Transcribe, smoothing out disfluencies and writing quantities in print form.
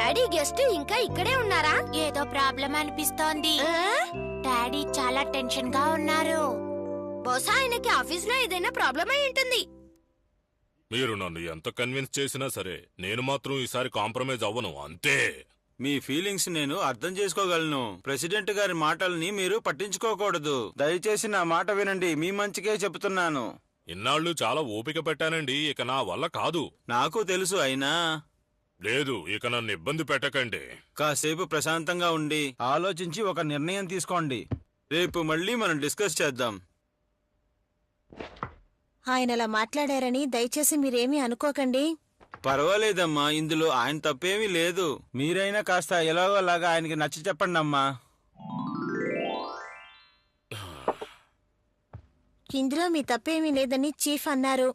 Daddy guest ఇంకా ఇక్కడే ఉన్నారా? ఏదో ప్రాబ్లం అనిపిస్తోంది. డాడీ చాలా టెన్షన్ గా ఉన్నారు. బహుశా ఆయనకి ఆఫీస్ లో ఏదైనా ప్రాబ్లం అయి ఉంటుంది. మీరు నన్ను ఎంత కన్విన్స్ చేసినా సరే నేను మాత్రం ఈసారి కాంప్రమైజ్ అవ్వను, అంతే. మీ ఫీలింగ్స్ నేను అర్థం చేసుకోగలను. ప్రెసిడెంట్ గారి మాటల్ని మీరు పట్టించుకోకూడదు. దయచేసి నా మాట వినండి, మీ మంచికే చెబుతున్నాను. ఇన్నాళ్ళు చాలా ఓపిక పెట్టానండి, ఇక నా వల్ల కాదు. నాకు తెలుసు, అయినా లేదు, ఇక నన్ను ఇబ్బంది పెట్టకండి. కాసేపు ప్రశాంతంగా ఉండి ఆలోచించి ఒక నిర్ణయం తీసుకోండి. రేపు మళ్ళీ మనం డిస్కస్ చేద్దాం. ఆయన అలా మాట్లాడారని దయచేసి మీరేమీ అనుకోకండి. పర్వాలేదమ్మా, ఇందులో ఆయన తప్పేమీ లేదు. మీరైనా కాస్త ఎలాగోలాగా ఆయనకి నచ్చ చెప్పండి అమ్మా. ఇందులో మీ తప్పేమీ లేదని చీఫ్ అన్నారు.